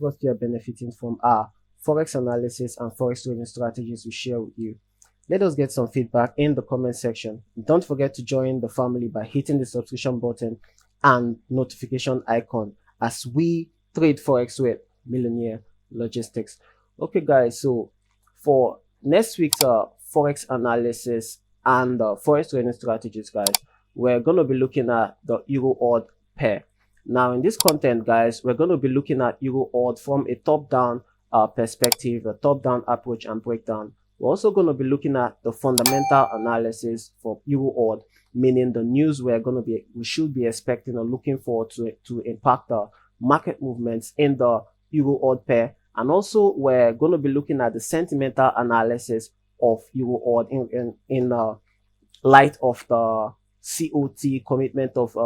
trust you are benefiting from our Forex analysis and Forex trading strategies we share with you. Let us get some feedback in the comment section. Don't forget to join the family by hitting the subscription button and notification icon as we trade Forex with Millionaire Logistics. Okay guys, so for next week's Forex analysis and Forex trading strategies, guys, we're going to be looking at the EurAud pair. Now in this content, guys, we're going to be looking at EurAud from a top-down perspective, a top-down approach and breakdown. We're also going to be looking at the fundamental analysis for EurAud, meaning the news we should be expecting or looking forward to impact the market movements in the EurAud pair. And also we're going to be looking at the sentimental analysis of EurAud in light of the COT, commitment of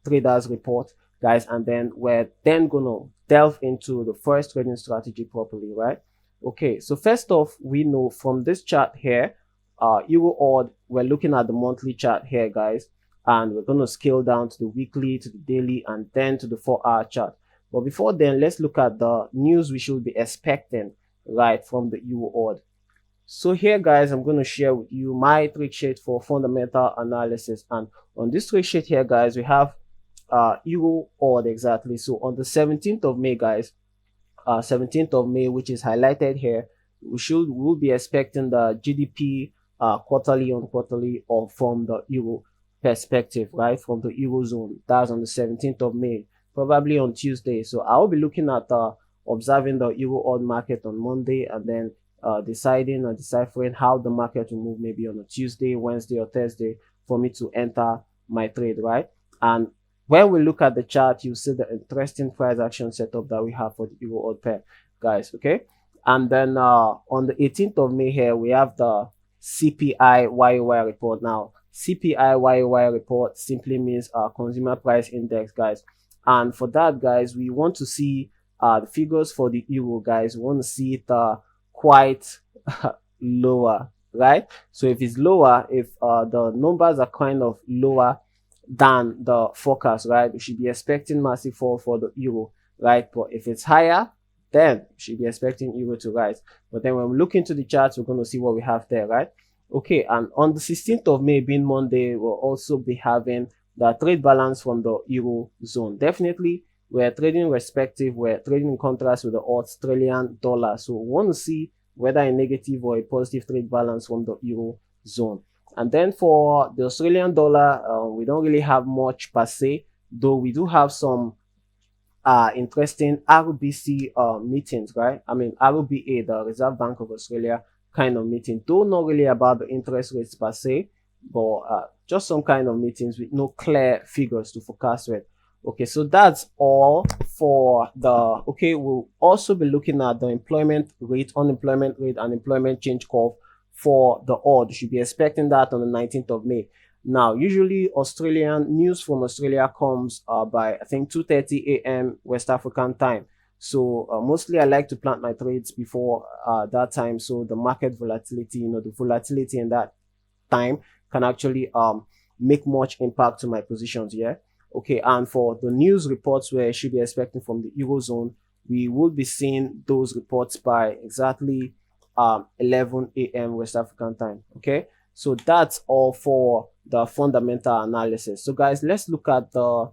traders report, guys, and then we're then gonna delve into the first trading strategy properly, right? Okay, so first off, we know from this chart here, EurAud, we're looking at the monthly chart here, guys, and we're gonna scale down to the weekly, to the daily, and then to the 4-hour chart. But before then, let's look at the news we should be expecting, right, from the EurAud. So here, guys, I'm going to share with you my trick sheet for fundamental analysis, and on this trick sheet here, guys, we have EurAud exactly. So on the 17th of May, guys, 17th of May, which is highlighted here, we'll be expecting the GDP quarterly on quarterly, or from the Euro perspective, right, from the Eurozone. That's on the 17th of May, probably on Tuesday. So I'll be looking at observing the EurAud market on Monday, and then deciding or deciphering how the market will move maybe on a Tuesday, Wednesday, or Thursday for me to enter my trade, right? And when we look at the chart, you see the interesting price action setup that we have for the EurAud pair, guys. Okay, and then on the 18th of May here, we have the CPI YOY report. Now CPI YOY report simply means consumer price index, guys, and for that, guys, we want to see the figures for the euro, guys. We want to see it quite lower, right? So if it's lower, if the numbers are kind of lower than the forecast, right, we should be expecting massive fall for the euro, right? But if it's higher, then we should be expecting euro to rise. But then when we look into the charts, we're going to see what we have there, right? Okay, and on the 16th of May, being Monday, we'll also be having the trade balance from the euro zone. Definitely we're trading respective, we're trading in contrast with the Australian dollar. So we want to see whether a negative or a positive trade balance from the euro zone. And then for the Australian dollar, we don't really have much per se, though we do have some interesting RBC meetings, right? I mean, RBA, the Reserve Bank of Australia kind of meeting, though not really about the interest rates per se, but just some kind of meetings with no clear figures to forecast with. Okay, so that's all for the, okay, we'll also be looking at the employment rate, unemployment rate, and employment change curve for the EurAud. You should be expecting that on the 19th of May. Now, usually Australian news from Australia comes by, I think, 2:30 a.m. West African time. So mostly I like to plant my trades before that time, so the market volatility, the volatility in that time can actually make much impact to my positions. Yeah. Okay, and for the news reports where I should be expecting from the Eurozone, we will be seeing those reports by exactly 11 a.m. West African time. Okay, so that's all for the fundamental analysis. So guys, let's look at the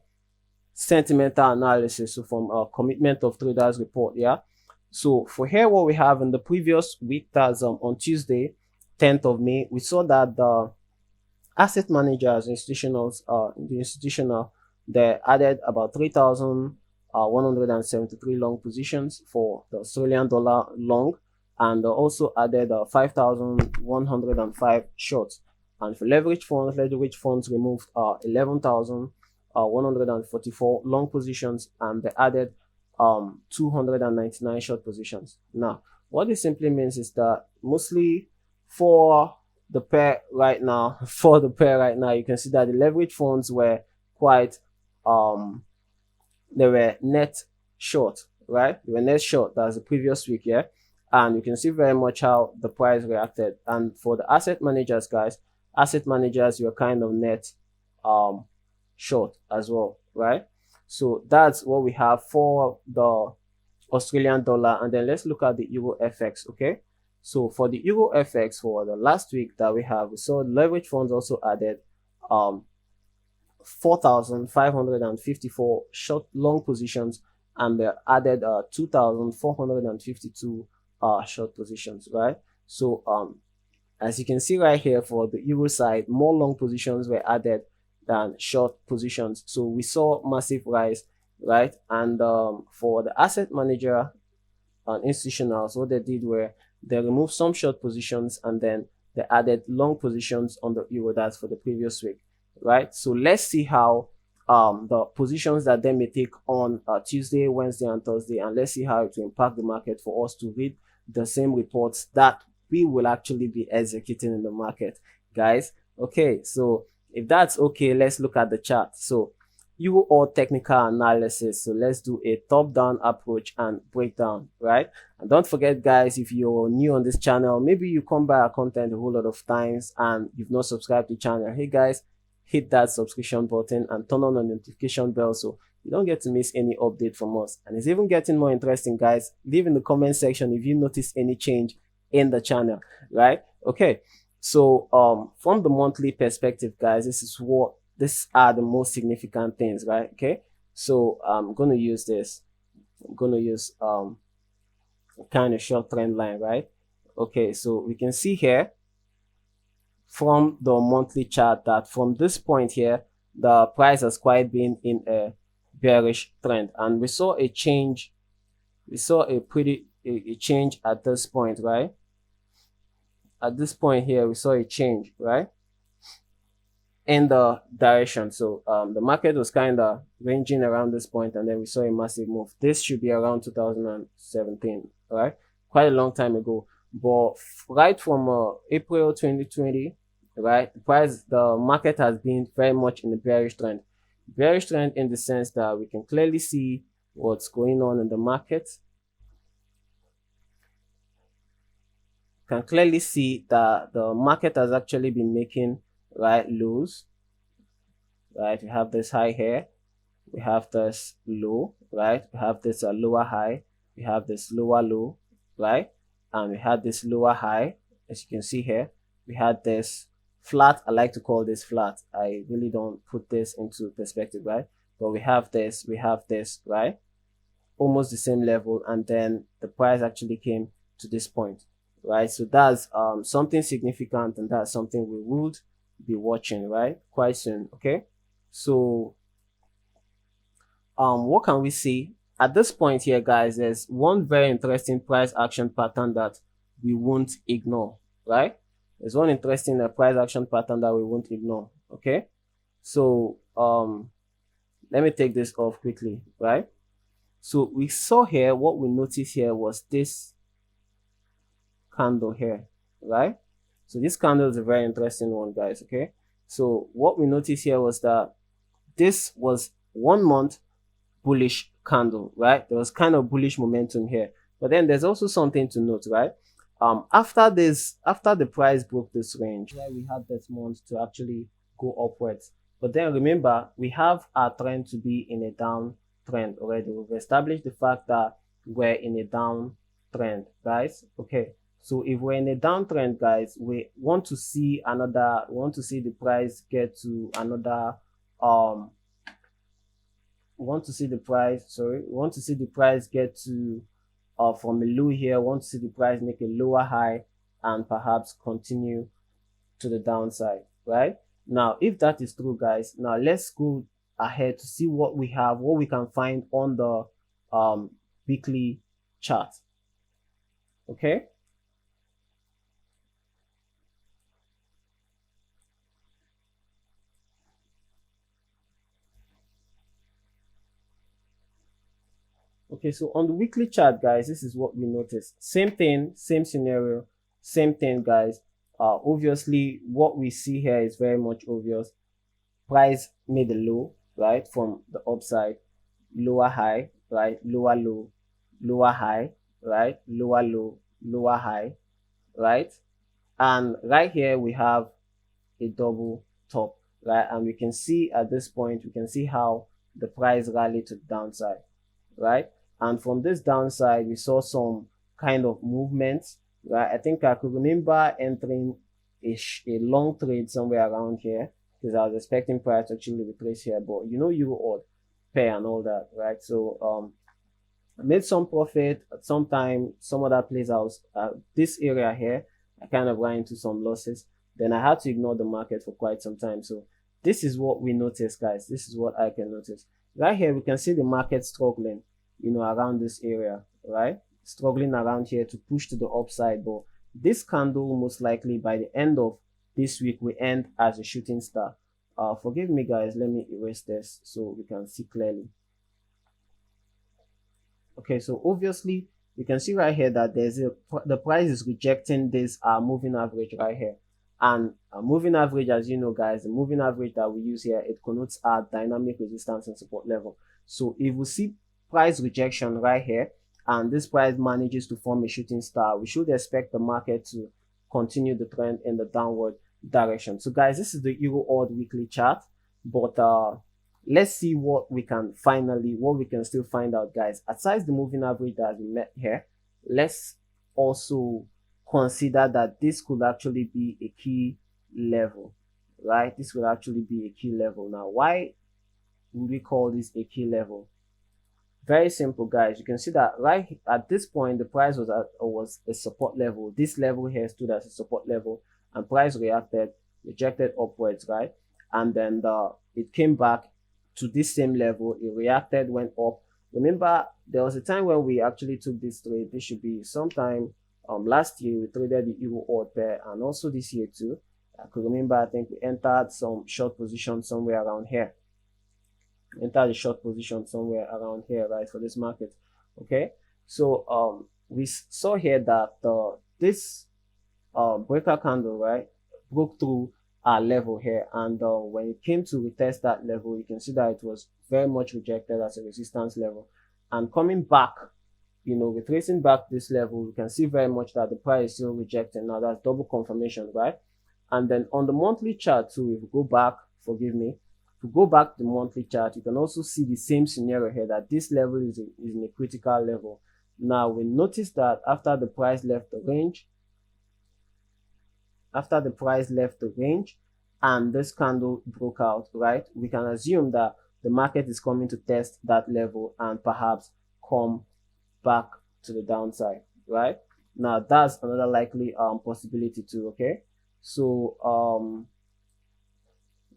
sentimental analysis. So from a commitment of traders report. Yeah, so for here, what we have in the previous week, that's on Tuesday, 10th of May, we saw that the asset managers, institutional, they added about 3,173 long positions for the Australian dollar long, and also added 5,105 shorts. And for leverage funds removed 11,144 long positions, and they added 299 short positions. Now, what this simply means is that mostly for the pair right now, you can see that the leverage funds were quite they were net short, right? They were net short. That's the previous week, yeah. And you can see very much how the price reacted. And for the asset managers, guys, you're kind of net short as well, right? So that's what we have for the Australian dollar, and then let's look at the Euro FX. Okay, so for the Euro FX for the last week that we saw leverage funds also added 4,554 short long positions, and they added 2,452 short positions, right? So as you can see right here, for the Euro side, more long positions were added than short positions, so we saw massive rise, right? And for the asset manager and institutionals, what they did were they removed some short positions and then they added long positions on the Euro. That's for the previous week, right? So let's see how the positions that they may take on Tuesday, Wednesday, and Thursday, and let's see how it will impact the market for us to read the same reports that we will actually be executing in the market, guys. Okay, so if that's okay, let's look at the chart. So EurAud technical analysis. So let's do a top-down approach and breakdown, right? And don't forget, guys, if you're new on this channel, maybe you come by our content a whole lot of times and you've not subscribed to the channel. Hey guys, hit that subscription button and turn on the notification bell so you don't get to miss any update from us. And it's even getting more interesting, guys. Leave in the comment section if you notice any change in the channel, right? Okay, so from the monthly perspective, guys, these are the most significant things, right? Okay, so I'm going to use this. I'm going to use kind of short trend line, right? Okay, so we can see here from the monthly chart that from this point here, the price has quite been in a bearish trend, and we saw a change. We saw a change at this point, right? At this point here, we saw a change, right, in the direction. So the market was kind of ranging around this point, and then we saw a massive move. This should be around 2017, right? Quite a long time ago. But right from April 2020, right, the market has been very much in the bearish trend. Bearish trend in the sense that we can clearly see what's going on in the market. Can clearly see that the market has actually been making right lows, right? We have this high here, we have this low, right? We have this lower high, we have this lower low, right? And we had this lower high, as you can see here. We had this flat. I like to call this flat. I really don't put this into perspective, right? But we have this, right? Almost the same level, and then the price actually came to this point, right? So that's something significant, and that's something we would be watching, right, quite soon. Okay, so what can we see at this point here, guys? There's one very interesting price action pattern that we won't ignore, right? There's one interesting price action pattern that we won't ignore. Okay, so let me take this off quickly, right? So we saw here, what we noticed here was this candle here, right? So this candle is a very interesting one, guys. Okay, so what we noticed here was that this was 1 month bullish candle, right? There was kind of bullish momentum here, but then there's also something to note, right? After the price broke this range, right, we had this month to actually go upwards, but then remember, we have our trend to be in a down trend already. We've established the fact that we're in a down trend, guys. Okay, so if we're in a downtrend, guys, we want to see the price get to another we want to see the price get to from a low here. We want to see the price make a lower high and perhaps continue to the downside, right? Now, if that is true, guys, now let's go ahead to see what we can find on the weekly chart. Okay, okay, so on the weekly chart, guys, this is what we noticed. Same thing, same scenario, same thing, guys. Obviously, what we see here is very much obvious. Price made a low, right, from the upside, lower high, right, lower low, lower high, right, lower low, lower high, right? And right here we have a double top, right? And we can see at this point, we can see how the price rallied to the downside, right? and from this downside we saw some kind of movements, right? I think I could remember entering a long trade somewhere around here because I was expecting price to actually retrace here, but you know, EurAud pair and all that, right? So I made some profit at some time, some other place. I was this area here, I kind of ran into some losses. Then I had to ignore the market for quite some time. So this is what we notice, guys. This is what I can notice. Right here, we can see the market struggling, you know, around this area, right? Struggling around here to push to the upside. But this candle, most likely by the end of this week, will end as a shooting star. Forgive me, guys. Let me erase this so we can see clearly. Okay, so obviously you can see right here that the price is rejecting this moving average right here. And a moving average, as you know, guys, the moving average that we use here, it connotes our dynamic resistance and support level. So if we see price rejection right here and this price manages to form a shooting star, we should expect the market to continue the trend in the downward direction. So guys, this is the EurAud weekly chart, but let's see what we can still find out, guys. Aside the moving average that we met here, let's also consider that this could actually be a key level, right? This will actually be a key level. Now, why would we call this a key level? Very simple, guys. You can see that right at this point the price was a support level. This level here stood as a support level, and price rejected upwards, right? And then it came back to this same level. It reacted, went up. Remember, there was a time when we actually took this trade. This should be sometime last year. We traded the EurAud pair, and also this year too. I could remember, I think we entered some short position somewhere around here. Enter the short position somewhere around here, right, for this market. Okay, so we saw here that this breaker candle, right, broke through our level here, and when it came to retest that level, you can see that it was very much rejected as a resistance level, and coming back, you know, retracing back this level, you can see very much that the price is still rejecting. Now that's double confirmation, right? And then on the monthly chart too, if we go back, forgive me, if we go back to the monthly chart, you can also see the same scenario here, that this level is in a critical level. Now we notice that after the price left the range, and this candle broke out, right, we can assume that the market is coming to test that level and perhaps come back to the downside, right? Now that's another likely possibility too. Okay, so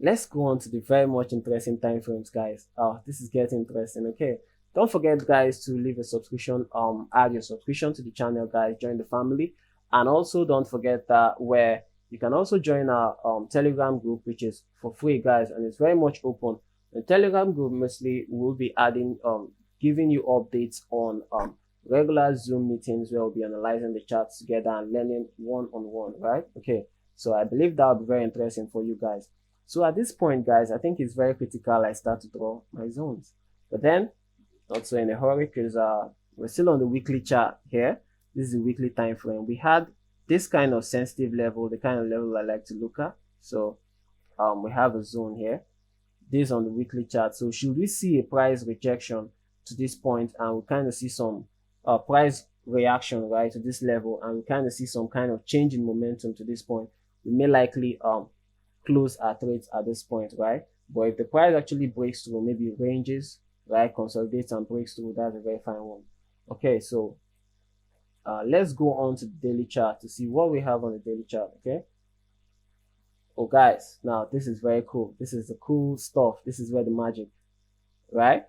let's go on to the very much interesting time frames, guys. This is getting interesting. Okay, don't forget, guys, to leave a subscription, add your subscription to the channel, guys, join the family. And also don't forget that where you can also join our Telegram group, which is for free, guys, and it's very much open. The Telegram group mostly will be adding giving you updates on regular Zoom meetings where we'll be analyzing the charts together and learning one-on-one, right? Okay, so I believe that will be very interesting for you guys. So at this point, guys, I think it's very critical I start to draw my zones, but then not so in a hurry, because we're still on the weekly chart here. This is the weekly time frame. We had this kind of sensitive level, the kind of level I like to look at. So we have a zone here. This on the weekly chart. So should we see a price rejection to this point, and we kind of see some price reaction, right, to this level, and we kind of see some kind of change in momentum to this point, we may likely close our trades at this point, right? But if the price actually breaks through, maybe ranges, right, consolidates and breaks through, that's a very fine one. Okay, so let's go on to the daily chart to see what we have on the daily chart. Okay, oh guys, now this is very cool. This is the cool stuff. This is where the magic, right?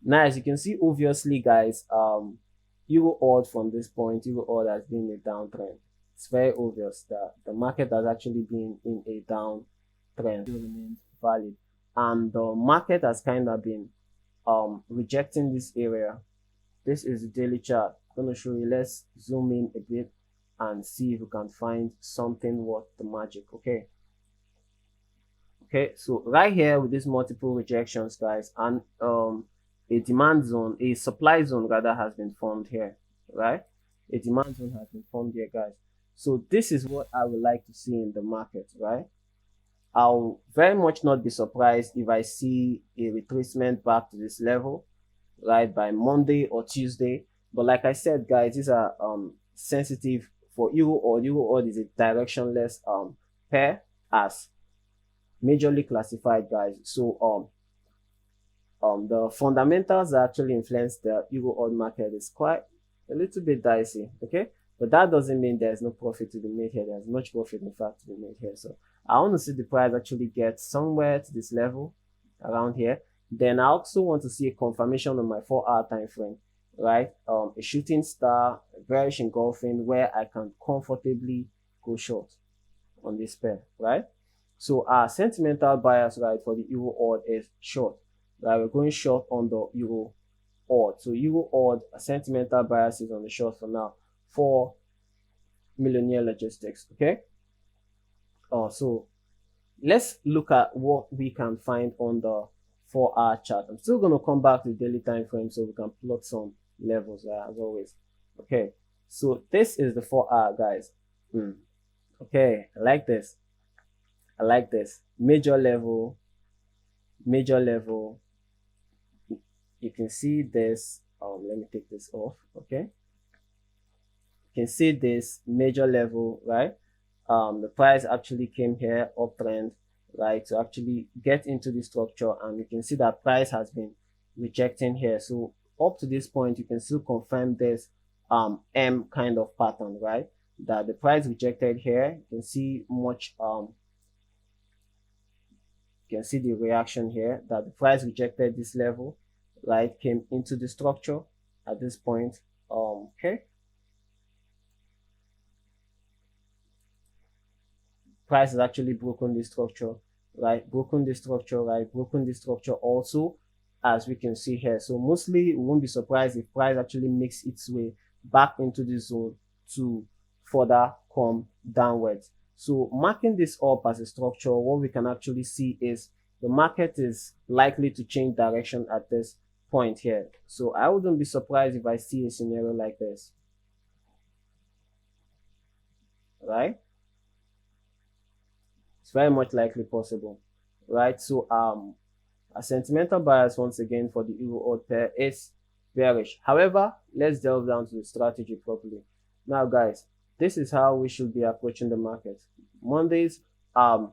Now as you can see, obviously, guys, EurAud from this point, EurAud has been a downtrend. It's very obvious that the market has actually been in a downtrend. It remains valid, and the market has kind of been rejecting this area. This is the daily chart. I'm going to show you. Let's zoom in a bit and see if we can find something worth the magic. Okay, so right here with these multiple rejections, guys, and a demand zone, a supply zone rather, has been formed here, right? A demand zone has been formed here, guys. So this is what I would like to see in the market, right? I'll very much not be surprised if I see a retracement back to this level, right, by Monday or Tuesday. But like I said, guys, these are sensitive for EurAud. EurAud is a directionless pair as majorly classified, guys. So the fundamentals that actually influence the EurAud market is quite a little bit dicey, okay? But that doesn't mean there's no profit to be made here. There's much profit, in fact, to be made here. So I want to see the price actually get somewhere to this level around here. Then I also want to see a confirmation on my 4-hour time frame, right? A shooting star, bearish engulfing, where I can comfortably go short on this pair, right? So our sentimental bias, right, for the EurAud is short. Right, we're going short on the EurAud. So EurAud, sentimental bias is on the short for now for Millionaire Logistics. Okay. So let's look at what we can find on the 4-hour chart. I'm still going to come back to the daily time frame so we can plot some levels as always. Okay. So this is the 4-hour, guys. Okay, I like this. I like this. Major level. You can see this. Let me take this off. Okay, you can see this major level, right? The price actually came here uptrend, right, to actually get into the structure, and you can see that price has been rejecting here. So up to this point, you can still confirm this M kind of pattern, right? That the price rejected here. You can see much you can see the reaction here that the price rejected this level, right, came into the structure at this point. Okay, price has actually broken the structure, right, broken the structure also, as we can see here. So mostly we won't be surprised if price actually makes its way back into the zone to further come downwards. So marking this up as a structure, what we can actually see is the market is likely to change direction at this point here. So I wouldn't be surprised if I see a scenario like this, right? It's very much likely possible, right? So a sentimental bias once again for the EurAud pair is bearish. However, let's delve down to the strategy properly. Now, guys, this is how we should be approaching the market. Mondays are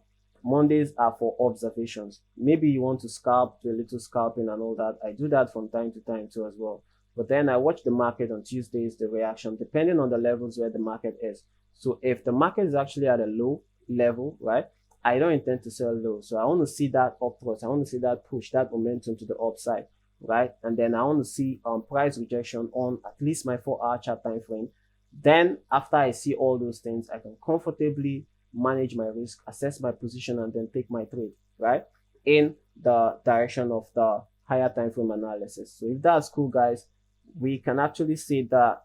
for observations. Maybe you want to scalp, do a little scalping and all that. I do that from time to time too as well. But then I watch the market on Tuesdays, the reaction, depending on the levels where the market is. So if the market is actually at a low level, right, I don't intend to sell low. So I want to see that upwards. I want to see that push, that momentum to the upside, right? And then I want to see price rejection on at least my 4-hour chart time frame. Then after I see all those things, I can comfortably manage my risk, assess my position, and then take my trade, right, in the direction of the higher time frame analysis. So if that's cool, guys, we can actually see that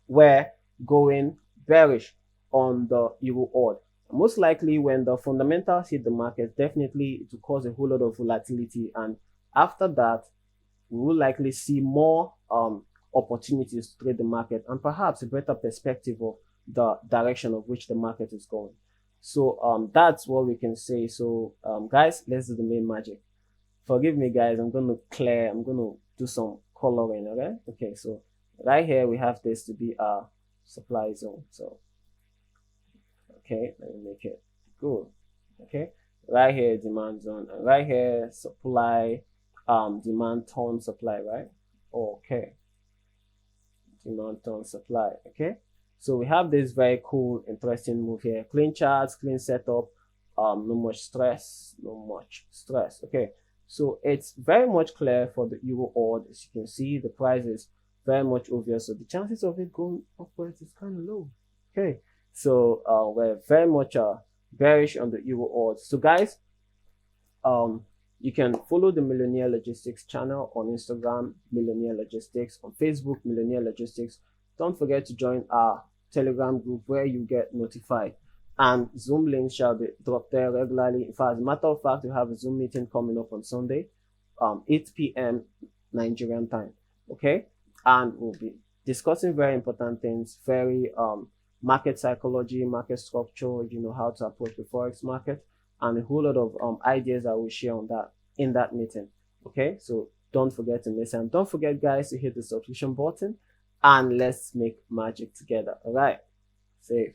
we're going bearish on the EurAud. Most likely when the fundamentals hit the market, definitely it will cause a whole lot of volatility, and after that we will likely see more opportunities to trade the market and perhaps a better perspective of the direction of which the market is going. So that's what we can say. So guys, let's do the main magic. Forgive me, guys, I'm going to do some coloring. Okay, so right here we have this to be our supply zone. So okay, let me make it good. Okay, right here demand zone, and right here supply, demand turn supply, right? Okay, demand turn supply. Okay, so we have this very cool, interesting move here. Clean charts, clean setup, no much stress. Okay, so it's very much clear for the EurAud. As you can see, the price is very much obvious, so the chances of it going upwards is kind of low. Okay, so we're very much bearish on the EurAud. So guys, you can follow the Millionaire Logistics channel on Instagram, Millionaire Logistics, on Facebook, Millionaire Logistics. Don't forget to join our Telegram group where you get notified, and Zoom links shall be dropped there regularly. In fact, as a matter of fact, we have a Zoom meeting coming up on Sunday, 8 p.m. Nigerian time. Okay, and we'll be discussing very important things, very market psychology, market structure, how to approach the Forex market, and a whole lot of ideas I will share on that in that meeting. Okay, so Don't forget to miss and don't forget, guys, to hit the subscription button and let's make magic together. All right, safe.